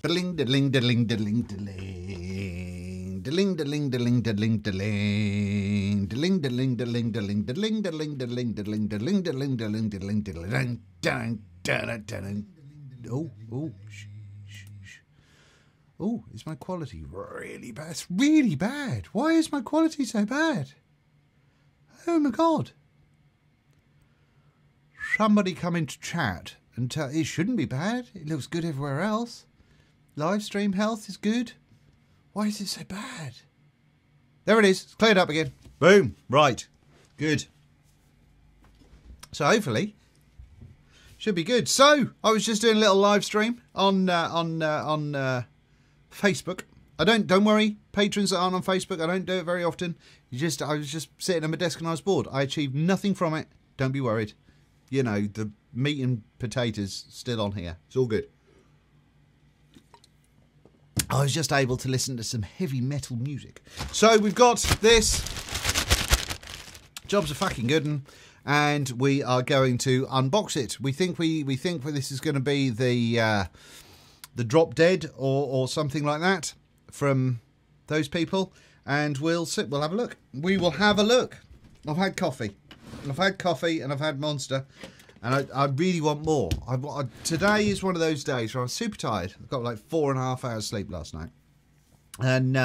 Diddling, diddling, diddling, diddling, diddling. Diddling, diddling, diddling, diddling, diddling. Diddling, diddling, diddling, diddling, diddling, diddling, diddling, diddling, diddling, diddling, diddling, diddling, diddling, diddling, diddling. Oh, oh, shh, shh, shh. Oh, is my quality really bad? It's really bad. Why is my quality so bad? Oh my God. Somebody come into chat and tell it shouldn't be bad. It looks good everywhere else. Live stream health is good. Why is it so bad? There it is. It's cleared up again. Boom. Right. Good. So hopefully should be good. So I was just doing a little live stream on Facebook. Don't worry, patrons that aren't on Facebook. I don't do it very often. I was just sitting at my desk and I was bored. I achieved nothing from it. Don't be worried. You know, the meat and potatoes still on here. It's all good. I was just able to listen to some heavy metal music. So we've got this. Jobs are fucking good, and we are going to unbox it. We think this is going to be the Drop Dead or something like that from those people, and we'll have a look. We will have a look. I've had coffee and I've had Monster, and I really want more. Today is one of those days where I'm super tired. I've got like 4.5 hours sleep last night, and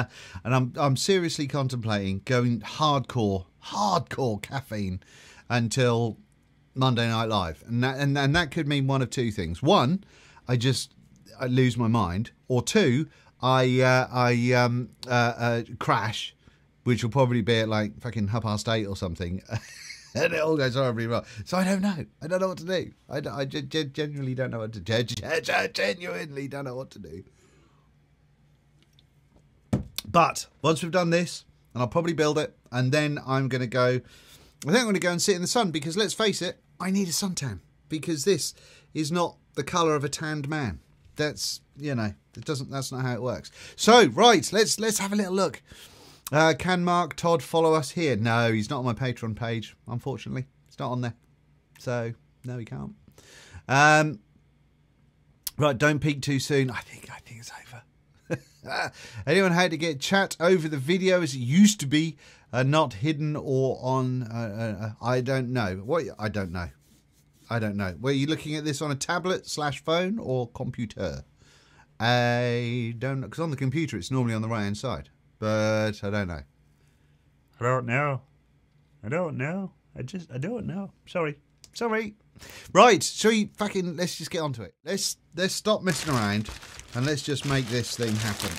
I'm seriously contemplating going hardcore caffeine until Monday Night Live, and that could mean one of two things. One, I lose my mind, or two, I crash, which will probably be at like fucking 8:30 or something. And it all goes horribly wrong. So I don't know. I don't know what to do. I genuinely don't know what to do. Genuinely don't know what to do. But once we've done this, and I'll probably build it, and then I'm going to go... I think I'm going to go and sit in the sun, because let's face it, I need a suntan. Because this is not the colour of a tanned man. That's, you know, that's not how it works. So, right, let's have a little look. Can Mark Todd follow us here? No, he's not on my Patreon page, unfortunately. It's not on there. So, no, he can't. Right, don't peek too soon. I think it's over. Anyone had to get chat over the video as it used to be, not hidden or on... I don't know. What? I don't know. I don't know. Were you looking at this on a tablet/phone or computer? I don't know. Because on the computer, it's normally on the right-hand side. But I don't know. I don't know. I don't know. I don't know. Sorry. Right. So let's just get onto it. Let's stop messing around and let's just make this thing happen.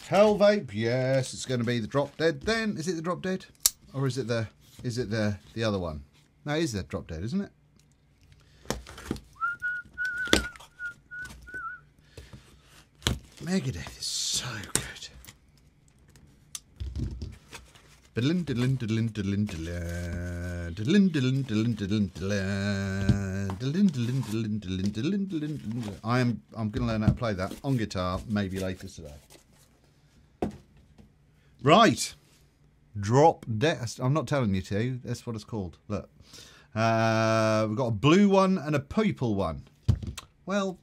Hell Vape. Yes, it's going to be the Drop Dead then. Is it the Drop Dead? Or is it the other one? No, it is the Drop Dead, isn't it? Megadeth is so good. I'm gonna learn how to play that on guitar maybe later today. Right. Drop Dead. I'm not telling you to. That's what it's called. Look. We've got a blue one and a purple one. Well,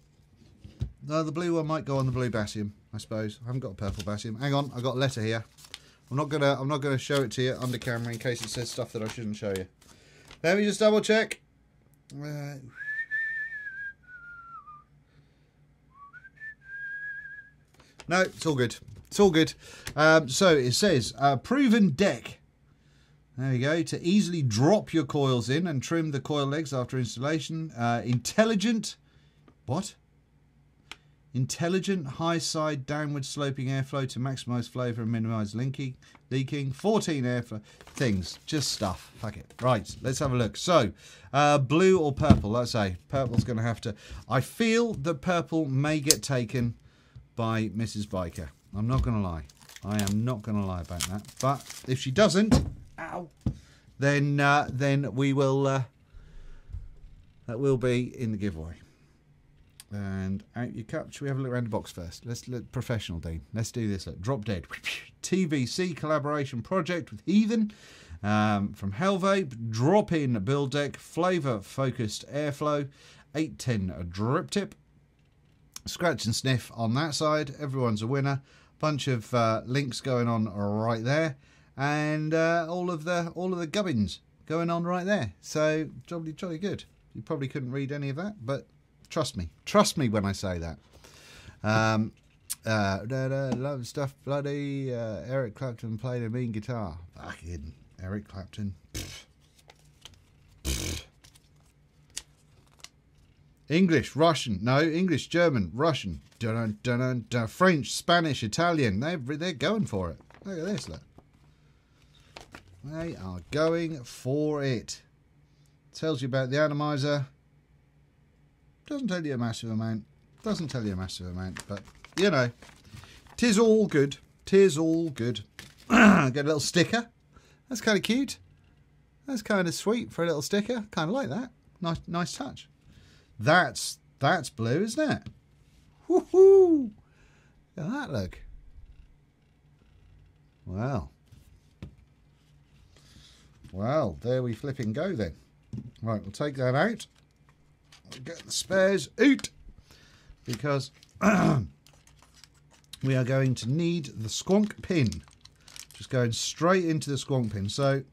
no, the blue one might go on the blue Basium, I suppose. I haven't got a purple Basium. Hang on, I've got a letter here. I'm not gonna show it to you under camera in case it says stuff that I shouldn't show you. Let me just double check. No, it's all good. It's all good. So it says proven deck. There you go. To easily drop your coils in and trim the coil legs after installation. Intelligent. What? Intelligent high side downward sloping airflow to maximize flavour and minimise leaking. 14 airflow things, just stuff. Fuck it. Right, let's have a look. So, blue or purple? Let's say purple's going to have to. I feel that purple may get taken by Mrs. Biker. I'm not going to lie. I am not going to lie about that. But if she doesn't, ow, then we will. That will be in the giveaway. And out you cut. Should we have a look around the box first? Let's look professional, Dean. Let's do this. Look, Drop Dead TVC collaboration project with Heathen from Hellvape. Drop in build deck, flavor focused airflow, 810 drip tip. Scratch and sniff on that side. Everyone's a winner. Bunch of links going on right there, and all of the gubbins going on right there. So jolly good. You probably couldn't read any of that, but trust me when I say that. Love stuff, bloody. Eric Clapton played a mean guitar. Fucking Eric Clapton. English, Russian, no, English, German, Russian, French, Spanish, Italian. They're going for it. Look at this, look. They are going for it. Tells you about the atomizer. Doesn't tell you a massive amount. Doesn't tell you a massive amount, but you know, 'tis all good. 'Tis all good. Get a little sticker. That's kind of cute. That's kind of sweet for a little sticker. Kind of like that. Nice touch. That's blue, isn't it? Woohoo! Look at that, look. Wow. Well, there we flipping go then. Right, we'll take that out. We'll get the spares out. Because we are going to need the squonk pin. Just going straight into the squonk pin. So,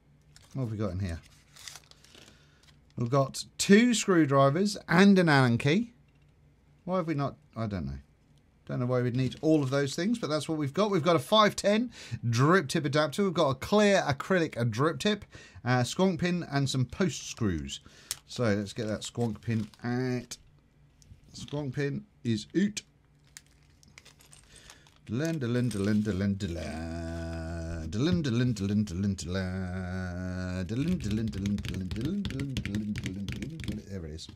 what have we got in here? We've got 2 screwdrivers and an Allen key. Why have we not? I don't know. Don't know why we'd need all of those things, but that's what we've got. We've got a 510 drip tip adapter. We've got a clear acrylic drip tip, squonk pin, and some post screws. So let's get that squonk pin out. Squonk pin is out. There it is.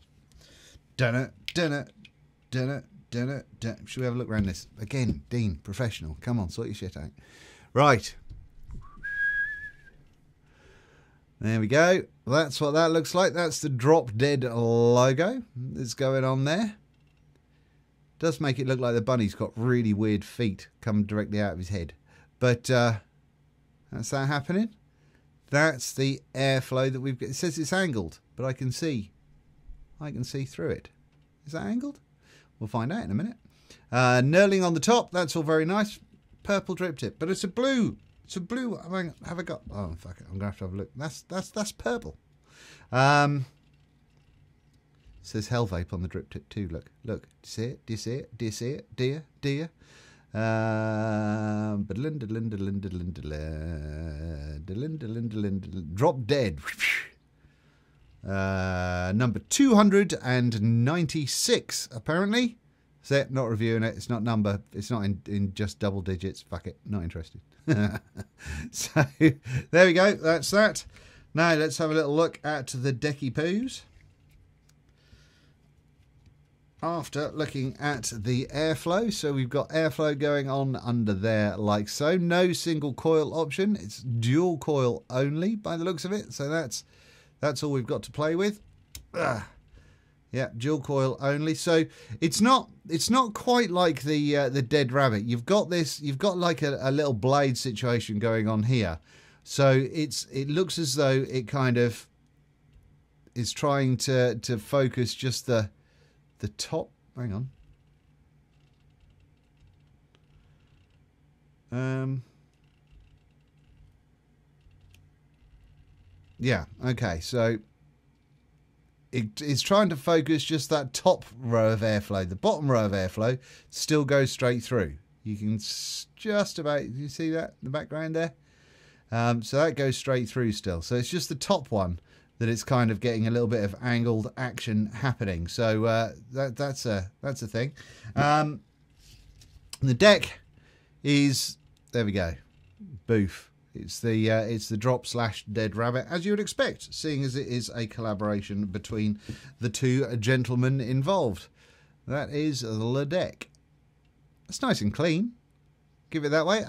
Should we have a look around this? Again, Dean, professional. Come on, sort your shit out. Right. There we go. That's what that looks like. That's the Drop Dead logo that's going on there. Does make it look like the bunny's got really weird feet coming directly out of his head. But that's that happening. That's the airflow that we've got. It says it's angled, but I can see through it. Is that angled? We'll find out in a minute. Knurling on the top. That's all very nice. Purple drip tip, but it's a blue. It's a blue. Have I got? Oh fuck it! I'm gonna have to have a look. That's purple. It says Hell Vape on the drip tip too. Look. Do you see it? Do you see it? Do you see it? Dear. Drop Dead. Number 296 apparently. So not reviewing it. It's not number. It's not in just double digits. Fuck it. Not interested. So there we go. That's that. Now let's have a little look at the decky poos. After looking at the airflow, so we've got airflow going on under there like so. No single coil option. It's dual coil only by the looks of it. So that's all we've got to play with. Yeah, dual coil only. So it's not quite like the Dead Rabbit. You've got like a little blade situation going on here. So it looks as though it kind of is trying to focus just the top. Hang on. Yeah, okay, so it's trying to focus just that top row of airflow. The bottom row of airflow still goes straight through. You can just about, you see that in the background there? So that goes straight through still. So it's just the top one that it's kind of getting a little bit of angled action happening. So that's a thing. The deck is, there we go, boof. It's the Drop / Dead Rabbit, as you would expect, seeing as it is a collaboration between the two gentlemen involved. That is the deck. It's nice and clean. Give it that way.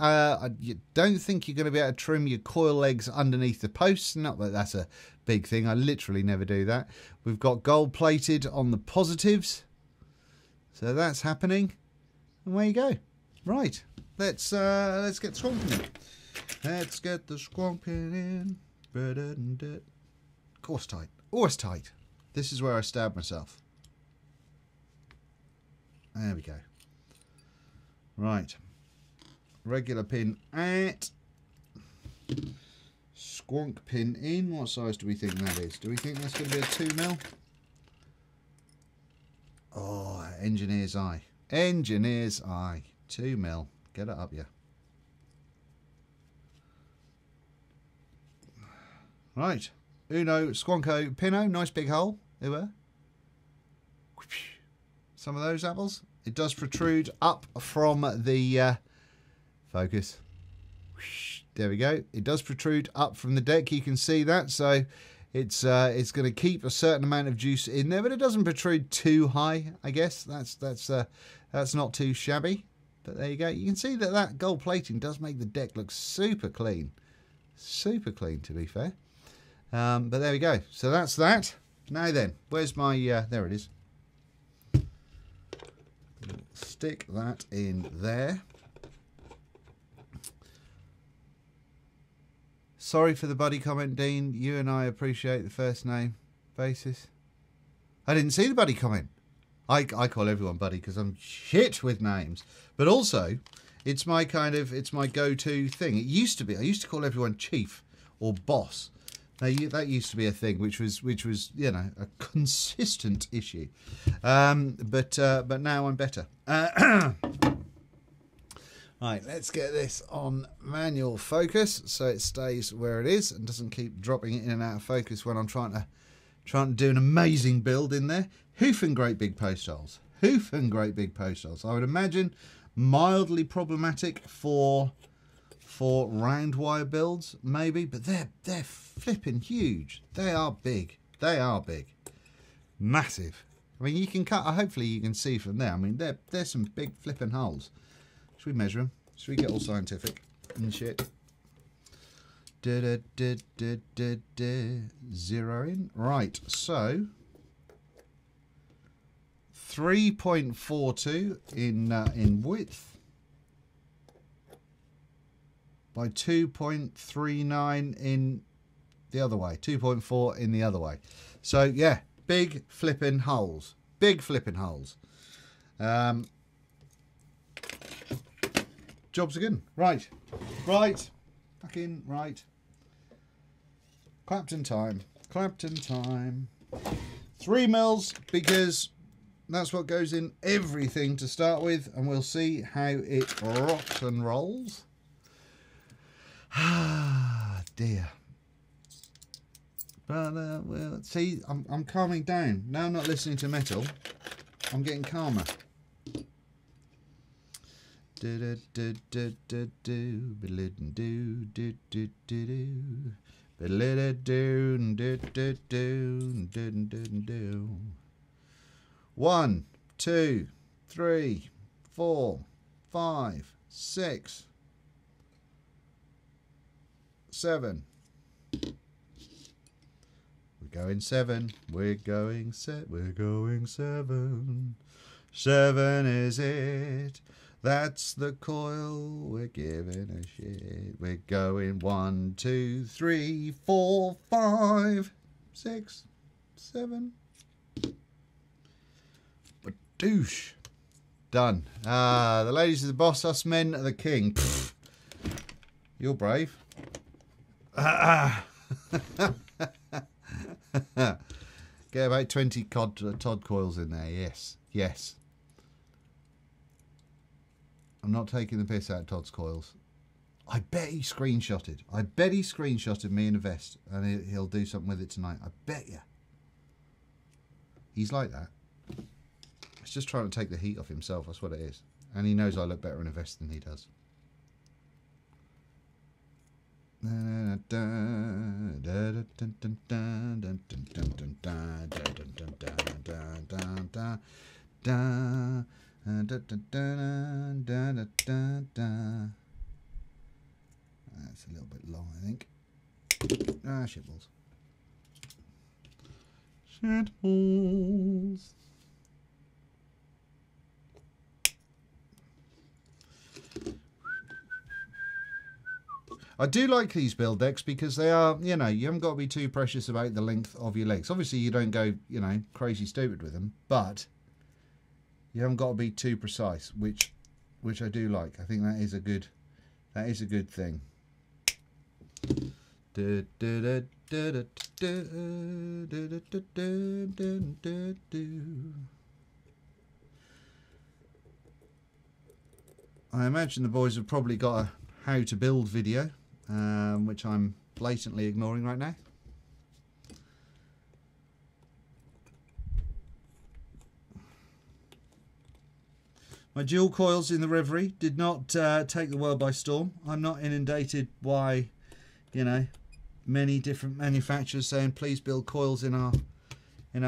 You don't think you're going to be able to trim your coil legs underneath the posts. Not that that's a big thing. I literally never do that. We've got gold plated on the positives. So that's happening. And there you go. Right. Let's get squonking in. Let's get the squonking in. Course tight. Always tight. This is where I stab myself. There we go. Right. Regular pin out. Squonk pin in. What size do we think that is? Do we think that's going to be a 2mm? Oh, engineer's eye. Engineer's eye. 2mm. Get it up, yeah. Right. Uno Squonko Pino. Nice big hole. There we are. Some of those apples. It does protrude up from the focus. There we go. It does protrude up from the deck. You can see that. So it's going to keep a certain amount of juice in there, but it doesn't protrude too high. I guess that's not too shabby. But there you go. You can see that that gold plating does make the deck look super clean. Super clean, to be fair. But there we go. So that's that. Now then, where's my... there it is. Stick that in there. Sorry for the buddy comment, Dean. You and I appreciate the first name basis. I didn't see the buddy comment. I call everyone buddy because I'm shit with names. But also, it's my go-to thing. It used to be. I used to call everyone chief or boss. Now, that used to be a thing, which was you know, a consistent issue. But now I'm better. Right, let's get this on manual focus so it stays where it is and doesn't keep dropping it in and out of focus when I'm trying to do an amazing build in there. Hoof and great big post holes. Hoof and great big post holes. I would imagine mildly problematic for round wire builds, maybe, but they're flipping huge. They are big. They are big. Massive. I mean, you can cut. Hopefully, you can see from there. I mean, there's some big flipping holes. Should we measure them? Should we get all scientific and shit? Zero in. Right. So 3.42 in width by 2.39 in the other way. 2.4 in the other way. So yeah, big flipping holes. Big flipping holes. Jobs are good. Right. Right. Fucking right. Clapton time. Clapton time. 3 mils because that's what goes in everything to start with, and we'll see how it rocks and rolls. Ah, dear. But well, see, I'm calming down. Now I'm not listening to metal. I'm getting calmer. One, 2, 3, 4, 5, 6, 7. We're going 7. We're going 7. We're going 7. 7 is it. That's the coil. We're giving a shit. We're going 1, 2, 3, 4, 5, 6, 7. Badoosh. Done. The ladies are the boss, us men are the king. Pfft. You're brave. Get about 20 Todd coils in there. Yes. Yes. I'm not taking the piss out of Todd's coils. I bet he screenshotted. I bet he screenshotted me in a vest, and he'll do something with it tonight. I bet you. He's like that. He's just trying to take the heat off himself. That's what it is. And he knows I look better in a vest than he does. That's a little bit long, I think. Ah, shitballs. Shitballs. I do like these build decks because they are, you know, you haven't got to be too precious about the length of your legs. Obviously, you don't go, you know, crazy stupid with them, but You haven't got to be too precise, which I do like. I think that is a good thing. I imagine the boys have probably got a how to build video, which I'm blatantly ignoring right now. My dual coils in the Reverie did not take the world by storm. I'm not inundated by, you know, many different manufacturers saying please build coils in our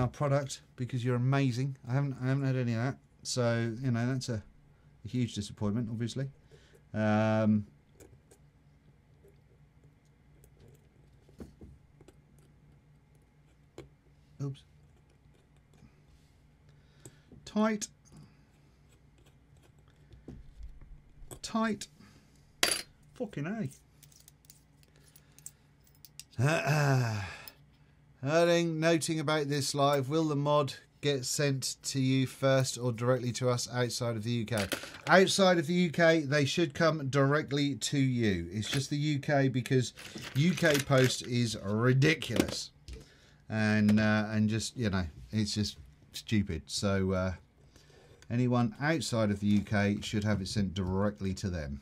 product because you're amazing. I haven't had any of that. So, you know, that's a huge disappointment, obviously. Oops. Tight. Tight. Fucking A. Noting about this live, will the mod get sent to you first or directly to us outside of the UK? Outside of the UK, they should come directly to you. It's just the UK because UK post is ridiculous. And just, you know, it's just stupid. So anyone outside of the UK should have it sent directly to them.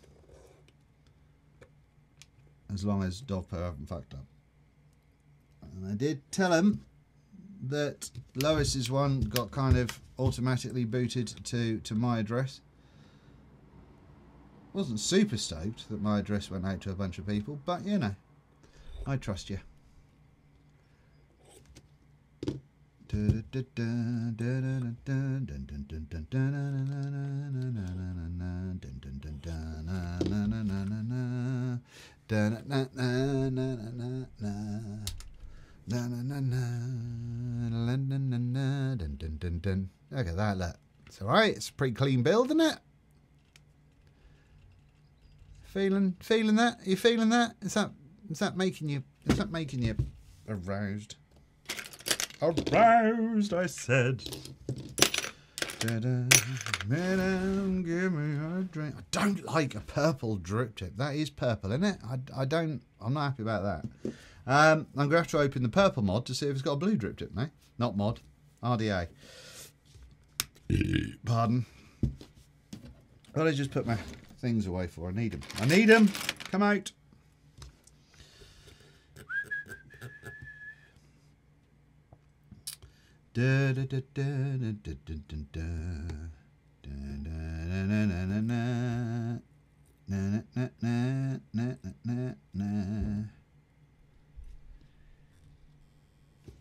As long as Dovpo haven't fucked up. And I did tell him that Lois's one got kind of automatically booted to my address. Wasn't super stoked that my address went out to a bunch of people, but you know, I trust you. Look at that, look. It's alright, it's a pretty clean build, isn't it? Feeling that? Are you feeling that? Is that making you aroused? Aroused, I said. Madam, give me a drink. I don't like a purple drip tip. That is purple, isn't it? I'm not happy about that. I'm going to have to open the purple mod to see if it's got a blue drip tip now. Not mod, RDA. Pardon. What did I just put my things away for? I need them. I need them. Come out. Da, da, da, da, da, da, da, da. Da, da, na, na, na, na. Na, na, na, na, na, na.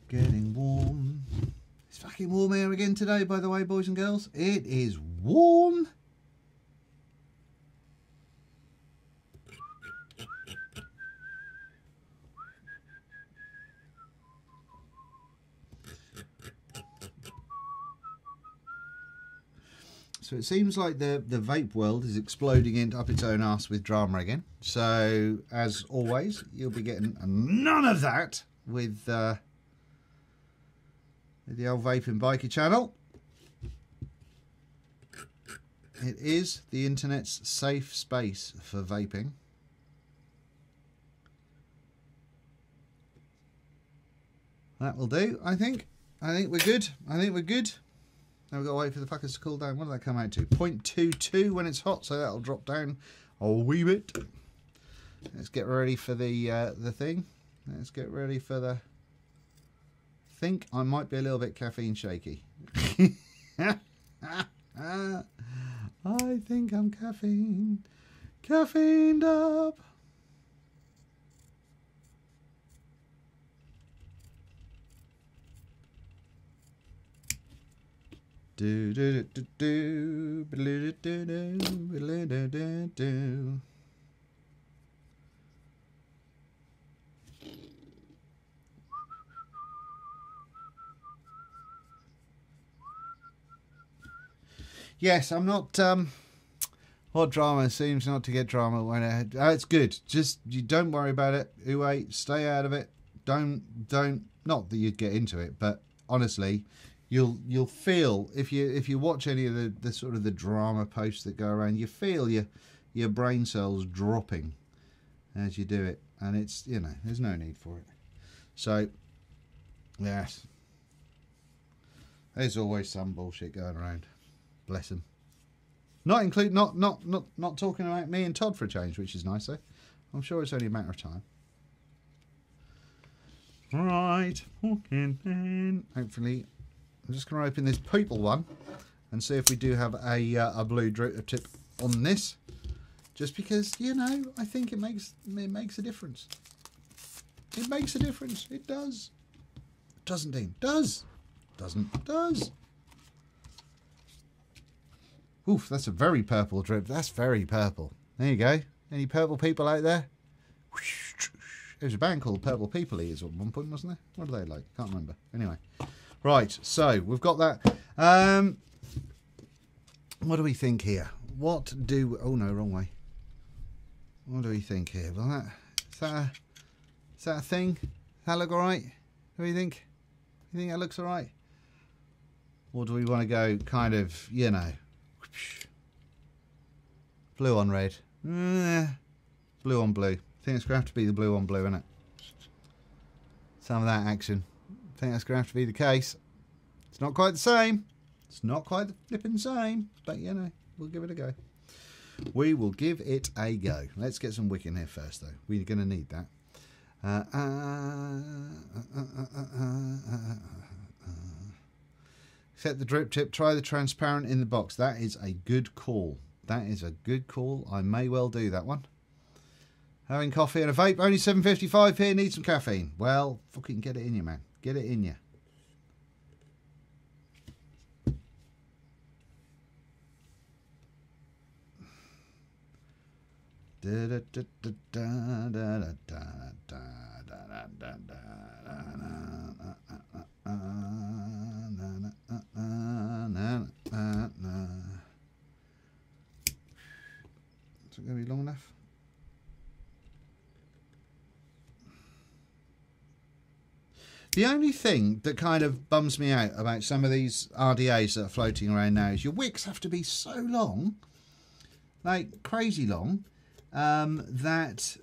Getting warm. It's fucking warm here again today, by the way, boys and girls. It is warm. So it seems like the vape world is exploding up its own arse with drama again. So, as always, you'll be getting none of that with the old Vaping Biker channel. It is the internet's safe space for vaping. That will do, I think. I think we're good. I think we're good. Now we've got to wait for the fuckers to cool down. What did that come out to? 0.22 when it's hot, so that'll drop down a wee bit. Let's get ready for the thing. Let's get ready for the... I think I might be a little bit caffeine shaky. I think I'm caffeined up. Do do do do do do do do do. Yes, I'm not. What drama seems not to get drama when it's good. Just you don't worry about it. Stay out of it. Don't. Not that you'd get into it, but honestly, you'll feel if you watch any of the sort of the drama posts that go around, you feel your brain cells dropping as you do it, and it's, you know, there's no need for it. So yes, there's always some bullshit going around. Bless them. Not talking about me and Todd for a change, which is nice though. I'm sure it's only a matter of time. Right, okay then. Hopefully, I'm just going to open this people one and see if we do have a blue drip tip on this. Just because, you know, I think it makes a difference. It makes a difference. It does. Doesn't, Dean? Does. Doesn't. Does. Oof, that's a very purple drip. That's very purple. There you go. Any purple people out there? There's a band called Purple People Eaters at one point, wasn't there? What are they like? Can't remember. Anyway. Right, so we've got that. What do we think here? Oh no, wrong way. What do we think here? Well, is that a thing? Does that look alright? What do you think? You think that looks alright? Or do we want to go kind of, you know, blue on red? Blue on blue. I think it's going to have to be the blue on blue, isn't it? Some of that action. I think that's going to have to be the case. It's not quite the same. It's not quite the flipping same. But, you know, we'll give it a go. We will give it a go. Let's get some wick in here first, though. We're going to need that. Set the drip tip. Try the transparent in the box. That is a good call. That is a good call. I may well do that one. Having coffee and a vape. Only 7.55 here. Need some caffeine. Well, fucking get it in you, man. Get it in you. Is it going to be long enough? The only thing that kind of bums me out about some of these RDAs that are floating around now is your wicks have to be so long, like crazy long, that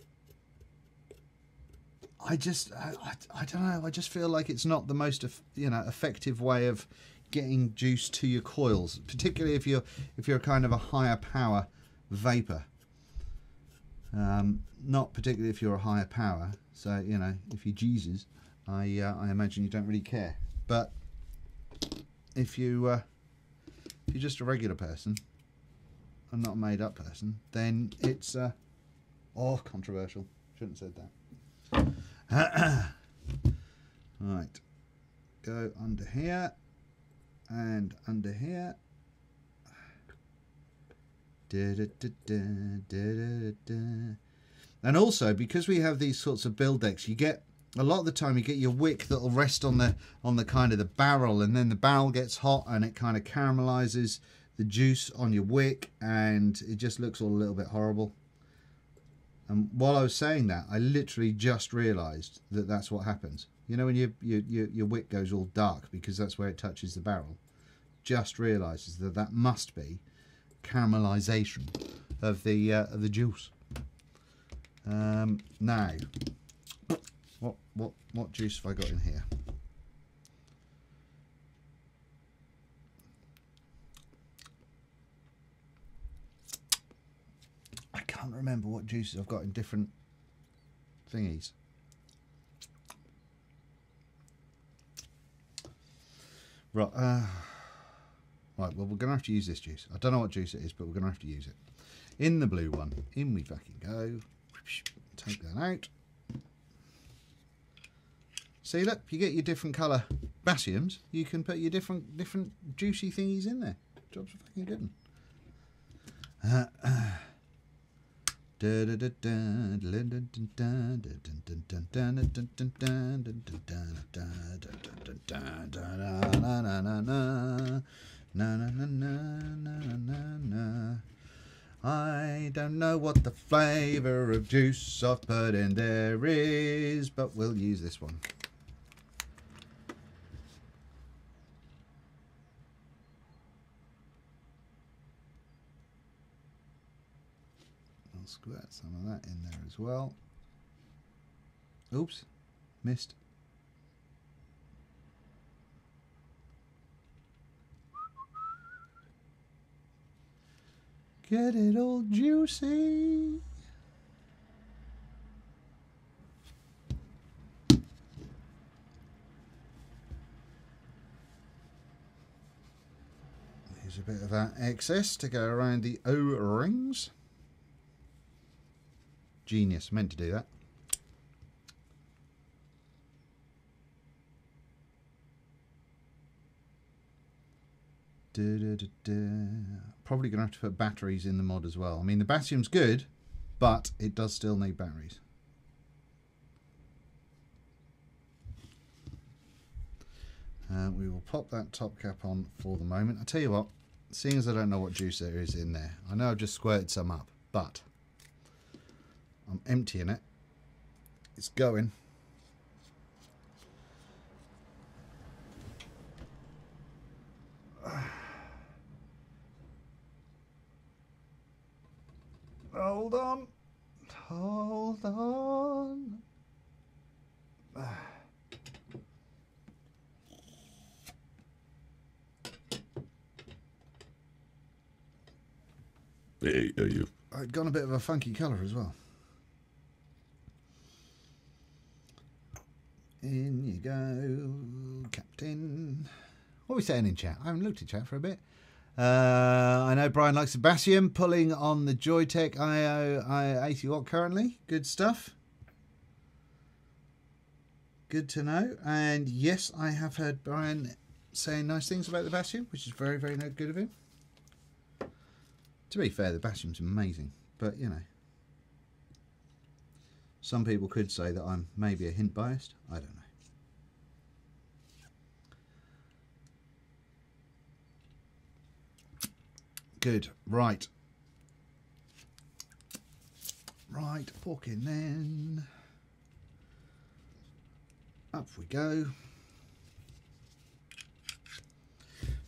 I don't know. I just feel like it's not the most, you know, effective way of getting juice to your coils, particularly if you're kind of a higher power vapor. Not particularly if you're a higher power. So, you know, if you're Jesus, I imagine you don't really care. But if you're just a regular person and not a made up person, then it's controversial. Shouldn't have said that. Right, go under here and under here. And also, because we have these sorts of build decks, you get a lot of the time you get your wick that'll rest on the kind of the barrel, and then the barrel gets hot and it kind of caramelizes the juice on your wick, and it just looks all a little bit horrible. And while I was saying that, I literally just realized that that's what happens. You know, when your wick goes all dark because that's where it touches the barrel. Just realizes that must be caramelization of the juice. Now, what juice have I got in here? I can't remember what juices I've got in different thingies. Right, right, well, we're going to have to use this juice. I don't know what juice it is, but we're going to have to use it. In the blue one, in we fucking go. Take that out. See, look, you get your different colour basiums. You can put your different juicy thingies in there. Jobs are fucking good. I don't know what the flavour of juice I've put in there is, but we'll use this one. squirt some of that in there as well. Oops, missed. Get it all juicy. Here's a bit of that excess to go around the O-rings. Genius, meant to do that. Probably going to have to put batteries in the mod as well. I mean, the Basium's good, but it does still need batteries. We will pop that top cap on for the moment. I'll tell you what, seeing as I don't know what juice there is in there, I know I've just squirted some up, but I'm emptying it. It's going. Hold on. Hold on. I'd gone a bit of a funky colour as well. In you go, Captain. What are we saying in chat? I haven't looked at chat for a bit. I know Brian likes the Basium, pulling on the Joytech IO 80 watt currently. Good stuff. Good to know. And yes, I have heard Brian saying nice things about the Basium, which is very, very good of him. To be fair, the Basium's amazing, but you know, some people could say that I'm maybe a hint biased. I don't know. Good. Right. Right. Fork in then. Up we go.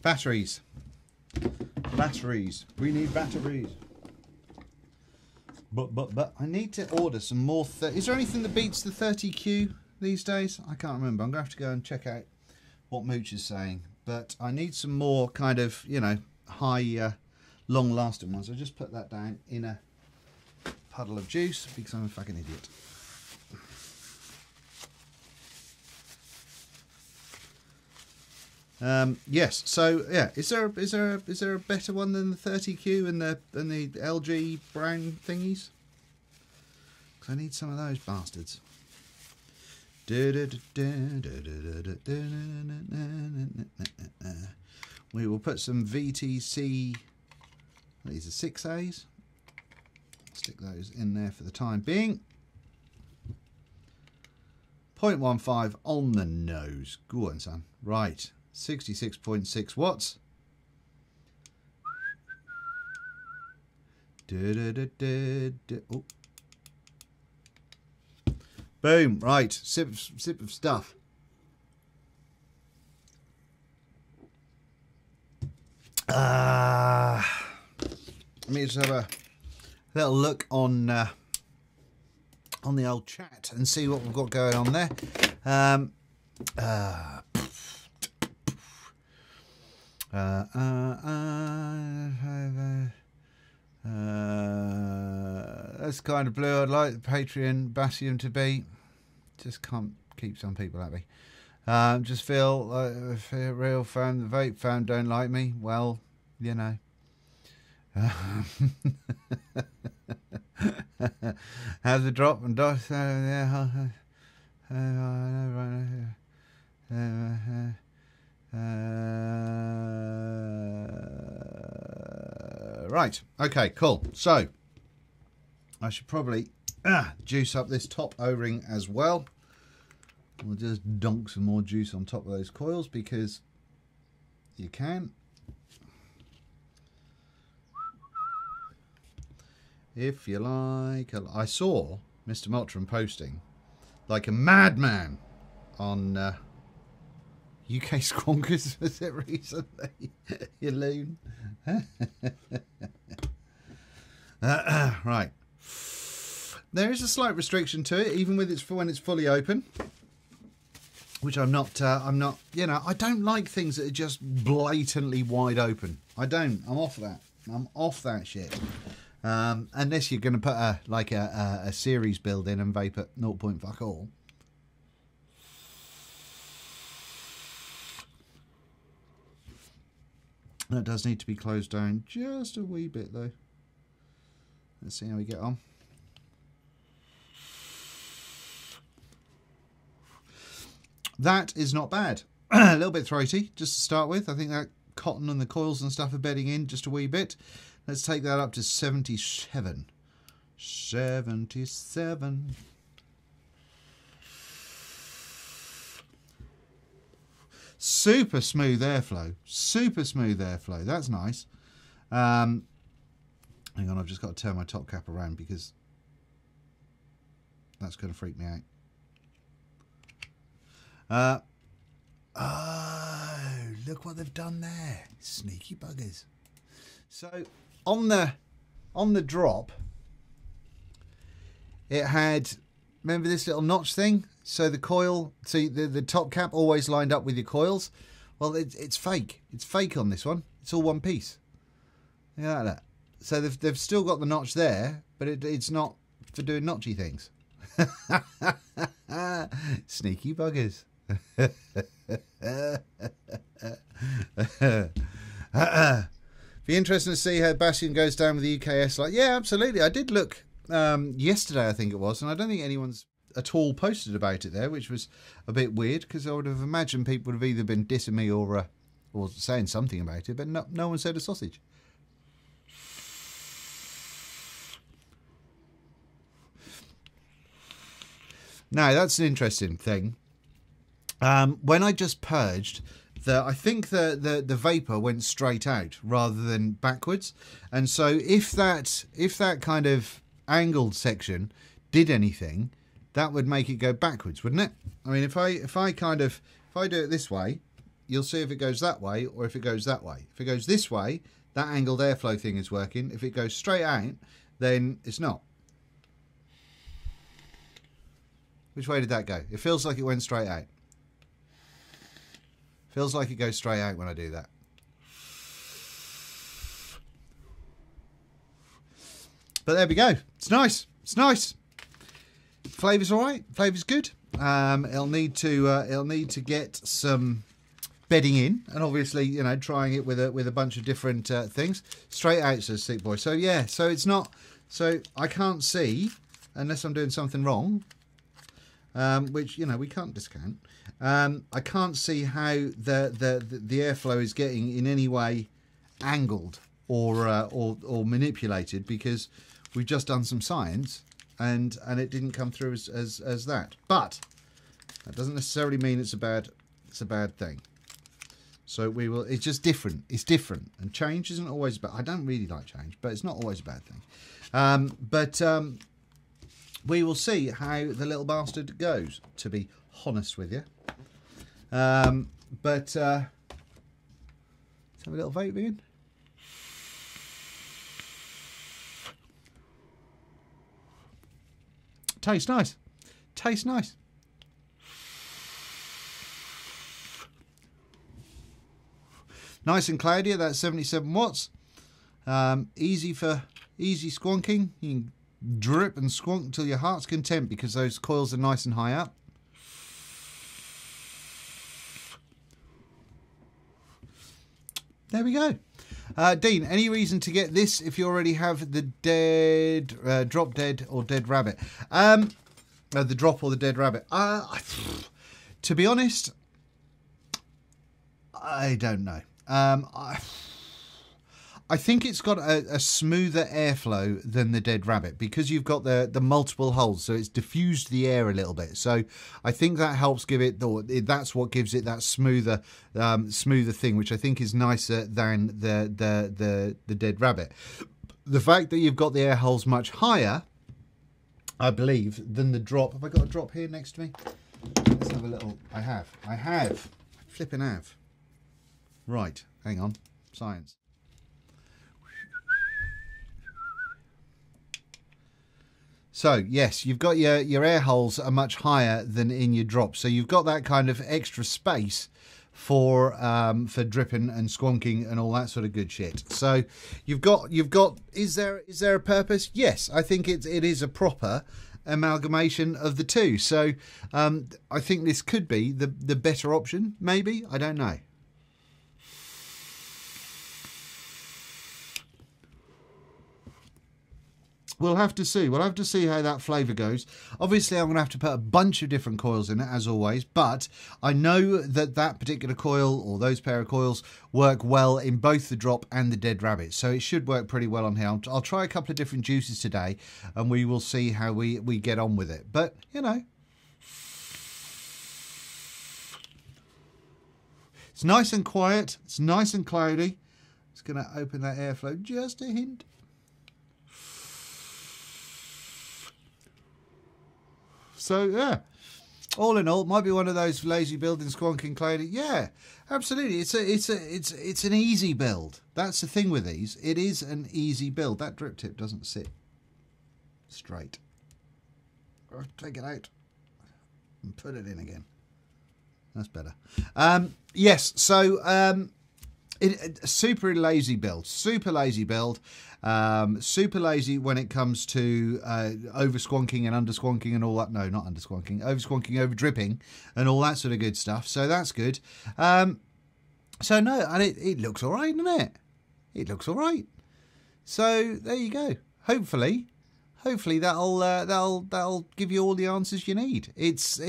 Batteries. Batteries. We need batteries. But I need to order some more. Is there anything that beats the 30Q these days? I can't remember. I'm going to have to go and check out what Mooch is saying. But I need some more kind of, you know, high... long-lasting ones. I'll just put that down in a puddle of juice because I'm a fucking idiot. Yes. So yeah, is there a better one than the 30Q and the LG brown thingies? Because I need some of those bastards. We will put some VTC. These are 6As. Stick those in there for the time being. 0.15 on the nose. Go on, son. Right. 66.6 watts. Oh. Boom. Right. Sip of stuff. Let me just have a little look on the old chat and see what we've got going on there. That's kind of blue. I'd like the Patreon Basium to be. Just can't keep some people happy. Just feel like if a real fan, the vape fan don't like me. Well, you know. How's the drop and dot? Right. Okay. Cool. So I should probably juice up this top O-ring as well. We'll just dunk some more juice on top of those coils because you can. If you like. I saw Mr. Mottram posting like a madman on UK Squonkers, was it recently? You loon. Right. there is a slight restriction to it, even with when it's fully open. Which I'm not, you know, I don't like things that are just blatantly wide open. I don't. I'm off that. I'm off that shit. Unless you're going to put a series build in and vape at 0. Fuck all. That does need to be closed down just a wee bit though. Let's see how we get on. That is not bad. A little bit throaty, just to start with. I think that cotton and the coils and stuff are bedding in just a wee bit. Let's take that up to 77. 77. Super smooth airflow. Super smooth airflow. That's nice. Hang on, I've just got to turn my top cap around because that's going to freak me out. Oh, look what they've done there. Sneaky buggers. So on the drop, it had, remember this little notch thing? So the coil, see the top cap always lined up with your coils. Well, it's fake. It's fake on this one. It's all one piece. Look at that. So they've still got the notch there, but it's not for doing notchy things. Sneaky buggers. Be interesting to see how Bastion goes down with the UKS. Like, yeah, absolutely. I did look yesterday, I think it was, and I don't think anyone's at all posted about it there, which was a bit weird because I would have imagined people would have either been dissing me or saying something about it, but no one said a sausage. Now that's an interesting thing. When I just purged, I think the vapor went straight out rather than backwards, and so if that kind of angled section did anything, that would make it go backwards, wouldn't it? I mean, if I do it this way, you'll see if it goes that way or if it goes that way. If it goes this way, that angled airflow thing is working. If it goes straight out, then it's not. Which way did that go? It feels like it went straight out. Feels like it goes straight out when I do that. But there we go. It's nice. It's nice. Flavour's all right. Flavour's good. It'll need to get some bedding in, and obviously, you know, trying it with a bunch of different things. Straight out, says Sick Boy. So yeah. So it's not. So I can't see unless I'm doing something wrong. Which, you know, we can't discount. I can't see how the airflow is getting in any way angled or manipulated, because we've just done some science and it didn't come through as that. But that doesn't necessarily mean it's a bad thing. So we will. It's just different. It's different, and change isn't always bad. I don't really like change, but it's not always a bad thing. We will see how the little bastard goes, to be honest with you. Let's have a little vape again. Tastes nice. Tastes nice. Nice and cloudy at that 77 watts. Easy squonking. You can drip and squonk until your heart's content because those coils are nice and high up. There we go. Dean, any reason to get this if you already have the drop dead or dead rabbit? The drop or the dead rabbit. To be honest, I don't know. I think it's got a smoother airflow than the dead rabbit because you've got the multiple holes, so it's diffused the air a little bit. So I think that helps give it, that's what gives it that smoother thing, which I think is nicer than the dead rabbit. The fact that you've got the air holes much higher, I believe, than the drop. Have I got a drop here next to me? Let's have a little. I have. Flipping have. Right, hang on. Science. So yes, you've got your air holes are much higher than in your drop, so you've got that kind of extra space for dripping and squonking and all that sort of good shit. So you've got is there a purpose? Yes, I think it is a proper amalgamation of the two. So I think this could be the better option, maybe. I don't know. We'll have to see. We'll have to see how that flavour goes. Obviously, I'm going to have to put a bunch of different coils in it, as always. But I know that that particular coil, or those pair of coils, work well in both the drop and the dead rabbit. So it should work pretty well on here. I'll try a couple of different juices today, and we will see how we get on with it. But, you know, it's nice and quiet. It's nice and cloudy. It's going to open that airflow just a hint. So yeah, all in all, might be one of those lazy building, squonking, cloudy. Yeah, absolutely. It's an easy build. That's the thing with these. It is an easy build. That drip tip doesn't sit straight. I'll take it out and put it in again. That's better. Yes. So super lazy build. Super lazy build. Super lazy when it comes to over squonking and under squonking and all that. No, not under squonking. Over squonking, over dripping and all that sort of good stuff. So that's good. So no, and it looks all right, doesn't it? It looks all right. So there you go. Hopefully that'll give you all the answers you need. It's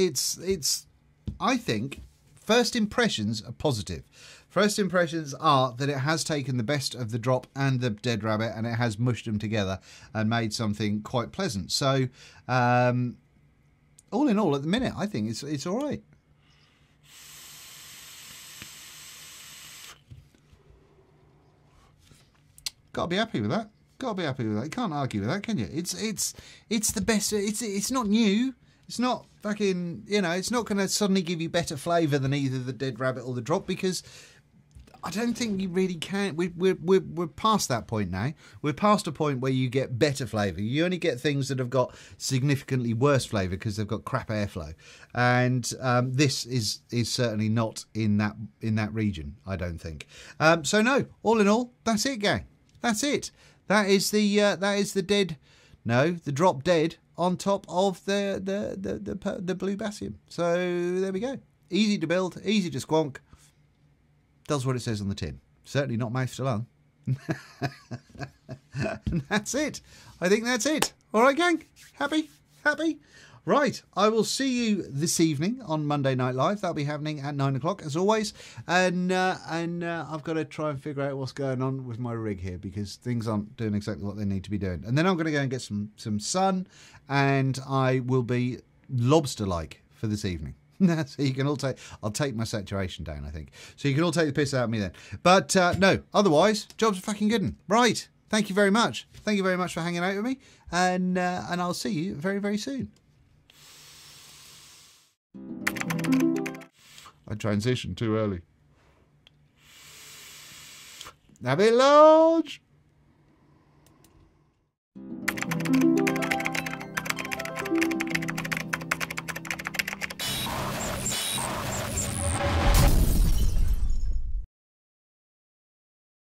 I think first impressions are positive. First impressions are that it has taken the best of the drop and the dead rabbit and it has mushed them together and made something quite pleasant. So, all in all, at the minute, I think it's all right. Got to be happy with that. Got to be happy with that. You can't argue with that, can you? It's the best. It's not new. It's not fucking, you know, it's not going to suddenly give you better flavour than either the dead rabbit or the drop, because I don't think you really can. We're past that point now. We're past a point where you get better flavour. You only get things that have got significantly worse flavour because they've got crap airflow, and this is certainly not in that region, I don't think. So no, all in all, that's it, gang. That's it. That is the dead. No, the drop dead on top of the blue bassium. So there we go. Easy to build, easy to squonk. Does what it says on the tin. Certainly not mouth to lung. And that's it. I think that's it. All right, gang. Happy? Happy? Right. I will see you this evening on Monday Night Live. That'll be happening at 9 o'clock, as always. And I've got to try and figure out what's going on with my rig here, because things aren't doing exactly what they need to be doing. And then I'm going to go and get some sun, and I will be lobster-like for this evening. So you can all I'll take my saturation down, I think. So you can all take the piss out of me then. But no, otherwise, job's a fucking good one. Right. Thank you very much. Thank you very much for hanging out with me. And I'll see you very, very soon. I transitioned too early. A bit large.